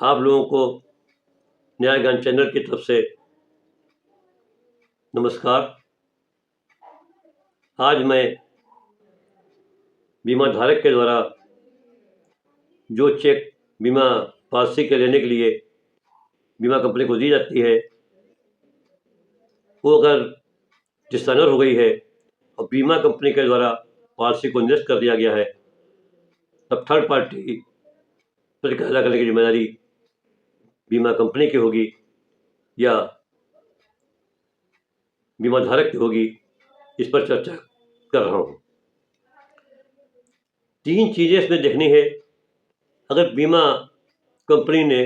आप लोगों को न्याय ज्ञान चैनल की तरफ से नमस्कार। आज मैं बीमा धारक के द्वारा जो चेक बीमा पॉलिसी के लेने के लिए बीमा कंपनी को दी जाती है, वो अगर डिसऑनर हो गई है और बीमा कंपनी के द्वारा पॉलिसी को निरस्त कर दिया गया है, तब थर्ड पार्टी प्रतिक्रिया अदा करने की जिम्मेदारी बीमा कंपनी की होगी या बीमा धारक की होगी। इस पर चर्चा कर रहा हूँ। 3 चीज़ें इसमें देखनी है। अगर बीमा कंपनी ने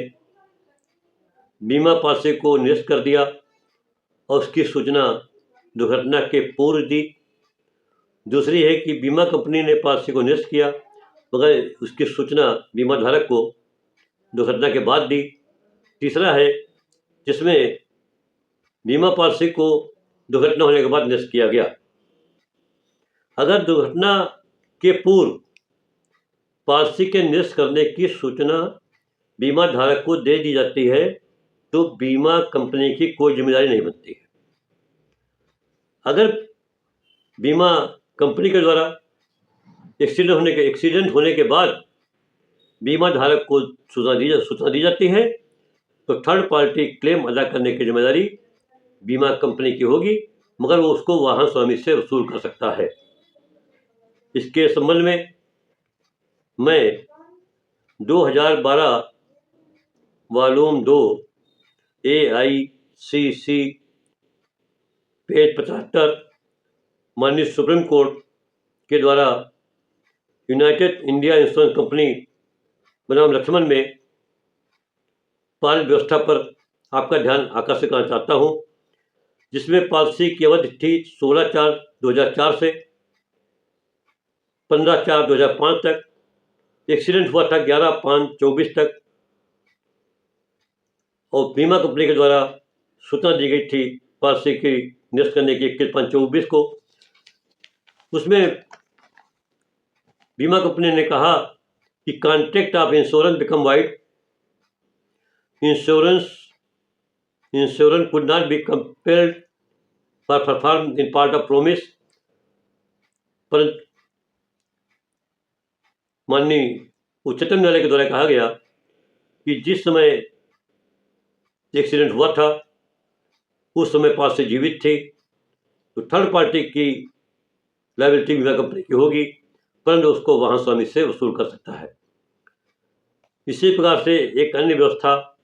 बीमा पॉलिसी को निरस्त कर दिया और उसकी सूचना दुर्घटना के पूर्व दी। दूसरी है कि बीमा कंपनी ने पॉलिसी को निरस्त किया मगर उसकी सूचना बीमा धारक को दुर्घटना के बाद दी। तीसरा है जिसमें बीमा पॉलिसी को दुर्घटना होने के बाद निरस्त किया गया। अगर दुर्घटना के पूर्व पॉलिसी के निरस्त करने की सूचना बीमा धारक को दे दी जाती है तो बीमा कंपनी की कोई जिम्मेदारी नहीं बनती है। अगर बीमा कंपनी के द्वारा एक्सीडेंट होने के बाद बीमा धारक को सूचना दी जाती है तो थर्ड पार्टी क्लेम अदा करने की जिम्मेदारी बीमा कंपनी की होगी, मगर वो उसको वाहन स्वामी से वसूल कर सकता है। इसके संबंध में मैं 2012 वॉल्यूम 2 AICC पेज 75 माननीय सुप्रीम कोर्ट के द्वारा यूनाइटेड इंडिया इंश्योरेंस कंपनी बनाम लक्ष्मण में पॉलिसी व्यवस्था पर आपका ध्यान आकर्षित करना चाहता हूं, जिसमें पॉलिसी की अवधि थी 16/4/2004 से 15/4/2005 तक। एक्सीडेंट हुआ था 11/5/24 तक और बीमा कंपनी के द्वारा सूचना दी गई थी पॉलिसी की निरस्त करने की 21/5/24 को। उसमें बीमा कंपनी ने कहा कि contract of insurance become wide, insurance could not be compelled for perform in part of promise. पर माननीय उच्चतम न्यायालय के द्वारा कहा गया कि जिस समय एक्सीडेंट हुआ था उस समय पॉलिसी जीवित थी तो थर्ड पार्टी की लायबिलिटी बीमा कंपनी की होगी, परंतु उसको वाहन स्वामी से वसूल कर सकता है। इसी प्रकार से एक अन्य व्यवस्था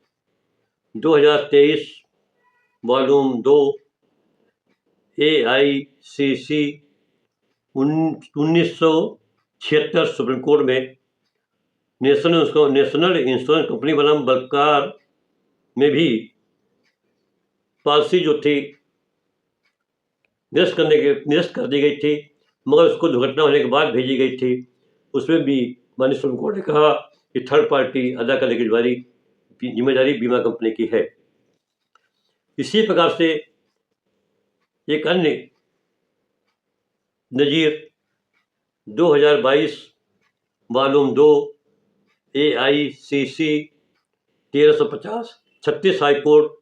2023 वॉल्यूम 2 AICC 1976 सुप्रीम कोर्ट में नेशनल इंश्योरेंस कंपनी बनाम बलकार में भी पॉलिसी जो थी निरस्त कर दी गई थी, मगर उसको दुर्घटना होने के बाद भेजी गई थी। उसमें भी माननीय सुप्रीम कोर्ट ने कहा कि थर्ड पार्टी अदा करने की जिम्मेदारी बीमा कंपनी की है। इसी प्रकार से एक अन्य नज़ीर 2022 वॉल्यूम 2 AICC 1350 36 हाई कोर्ट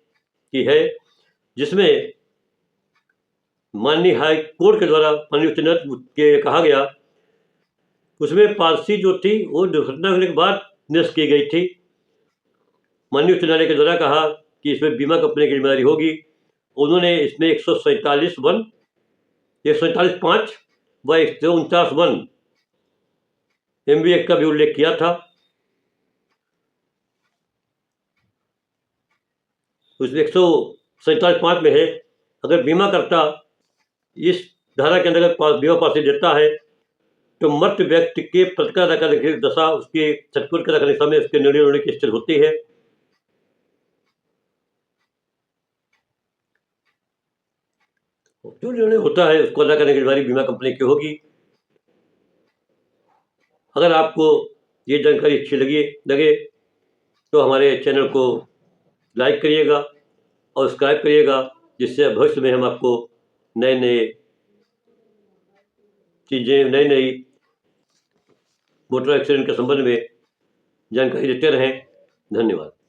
की है, जिसमें माननीय हाई कोर्ट के द्वारा माननीय उच्च न्यायालय के कहा गया, उसमें पॉलिसी जो थी वो दुर्घटना होने के बाद निरस्त की गई थी। माननीय उच्च न्यायालय के द्वारा कहा कि इसमें बीमा कंपनी की जिम्मेदारी होगी। उन्होंने इसमें 147(1), 147(5) व 149(1) MB एक्ट का भी उल्लेख किया था। उसमें 147(5) में है, अगर बीमाकर्ता इस धारा के अंतर्गत बीमा पॉलिसी देता है तो मृत व्यक्ति के प्रतिक्रिया अदा करने की दशा उसके छटपुट के रखने समय उसके निर्णय होने की स्थिति होती है। जो निर्णय होता है उसको अदा करने की जिम्मेदारी बीमा कंपनी की होगी। अगर आपको ये जानकारी अच्छी लगे तो हमारे चैनल को लाइक करिएगा और सब्सक्राइब करिएगा, जिससे भविष्य में हम आपको नई चीज़ें, नई मोटर एक्सीडेंट के संबंध में जानकारी देते रहें। धन्यवाद।